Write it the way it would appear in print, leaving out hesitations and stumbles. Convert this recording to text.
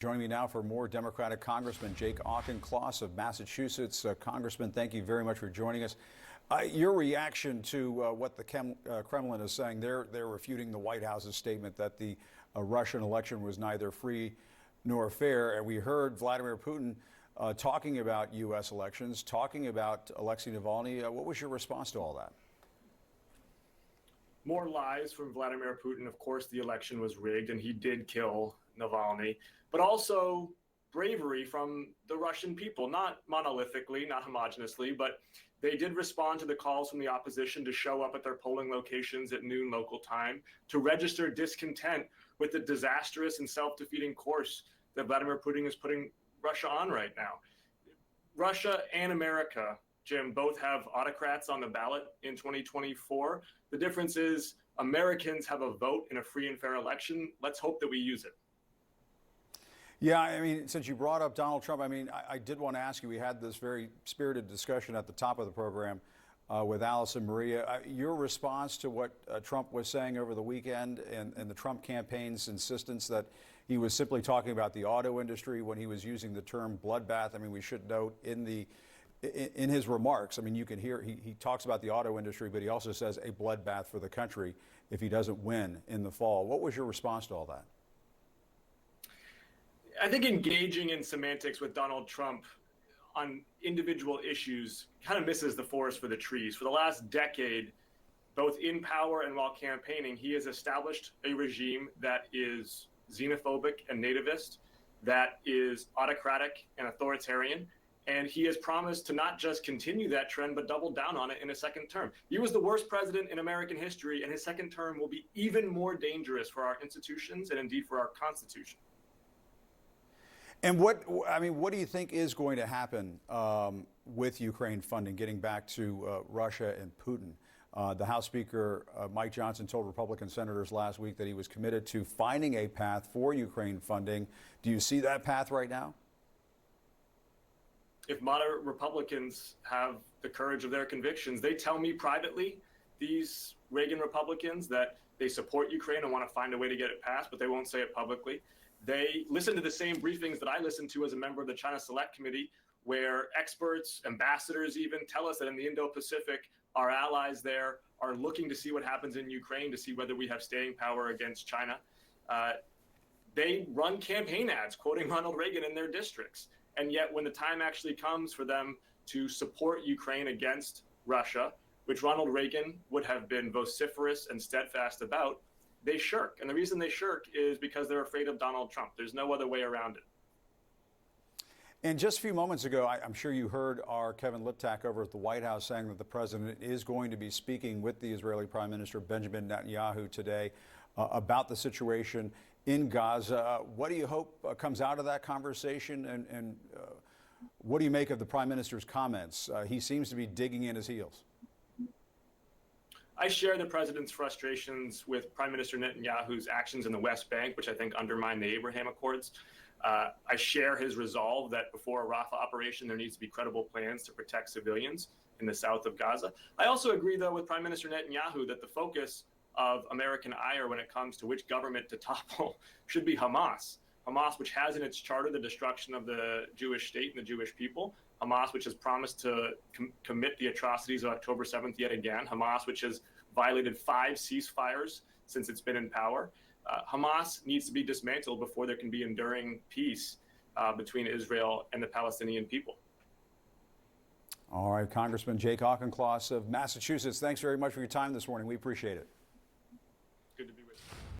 Joining me now for more Democratic Congressman Jake Auchincloss of Massachusetts. Congressman, thank you very much for joining us. Your reaction to what the Kremlin is saying, they're refuting the White House's statement that the Russian election was neither free nor fair. And we heard Vladimir Putin talking about U.S. elections, talking about Alexei Navalny. What was your response to all that? More lies from Vladimir Putin. Of course, the election was rigged and he did kill Navalny, but also bravery from the Russian people, not monolithically, not homogeneously, but they did respond to the calls from the opposition to show up at their polling locations at noon local time, to register discontent with the disastrous and self-defeating course that Vladimir Putin is putting Russia on right now. Russia and America, Jim, both have autocrats on the ballot in 2024. The difference is Americans have a vote in a free and fair election. Let's hope that we use it. Yeah, I mean, since you brought up Donald Trump, I mean, I did want to ask you, we had this very spirited discussion at the top of the program with Alice and Maria. Your response to what Trump was saying over the weekend and the Trump campaign's insistence that he was simply talking about the auto industry when he was using the term bloodbath. I mean, we should note in his remarks, I mean, you can hear he talks about the auto industry, but he also says a bloodbath for the country if he doesn't win in the fall. What was your response to all that? I think engaging in semantics with Donald Trump on individual issues kind of misses the forest for the trees. For the last decade, both in power and while campaigning, he has established a regime that is xenophobic and nativist, that is autocratic and authoritarian. And he has promised to not just continue that trend, but double down on it in a second term. He was the worst president in American history, and his second term will be even more dangerous for our institutions and indeed for our Constitution. And what do you think is going to happen with Ukraine funding, getting back to Russia and Putin? The House Speaker, Mike Johnson, told Republican senators last week that he was committed to finding a path for Ukraine funding. Do you see that path right now? If moderate Republicans have the courage of their convictions, they tell me privately, these Reagan Republicans, that they support Ukraine and want to find a way to get it passed, but they won't say it publicly. They listen to the same briefings that I listen to as a member of the China Select Committee, where experts, ambassadors even, tell us that in the Indo-Pacific, our allies there are looking to see what happens in Ukraine to see whether we have staying power against China. They run campaign ads quoting Ronald Reagan in their districts. And yet when the time actually comes for them to support Ukraine against Russia, which Ronald Reagan would have been vociferous and steadfast about, they shirk. And the reason they shirk is because they're afraid of Donald Trump. There's no other way around it. And just a few moments ago, I'm sure you heard our Kevin Liptak over at the White House saying that the president is going to be speaking with the Israeli Prime Minister Benjamin Netanyahu today about the situation in Gaza. What do you hope comes out of that conversation? And what do you make of the Prime Minister's comments? He seems to be digging in his heels. I share the president's frustrations with Prime Minister Netanyahu's actions in the West Bank, which I think undermine the Abraham Accords. I share his resolve that before a Rafah operation, there needs to be credible plans to protect civilians in the south of Gaza. I also agree, though, with Prime Minister Netanyahu that the focus of American ire when it comes to which government to topple should be Hamas. Hamas, which has in its charter the destruction of the Jewish state and the Jewish people. Hamas, which has promised to commit the atrocities of October 7th yet again. Hamas, which has violated 5 ceasefires since it's been in power. Hamas needs to be dismantled before there can be enduring peace between Israel and the Palestinian people. All right, Congressman Jake Auchincloss of Massachusetts, thanks very much for your time this morning. We appreciate it.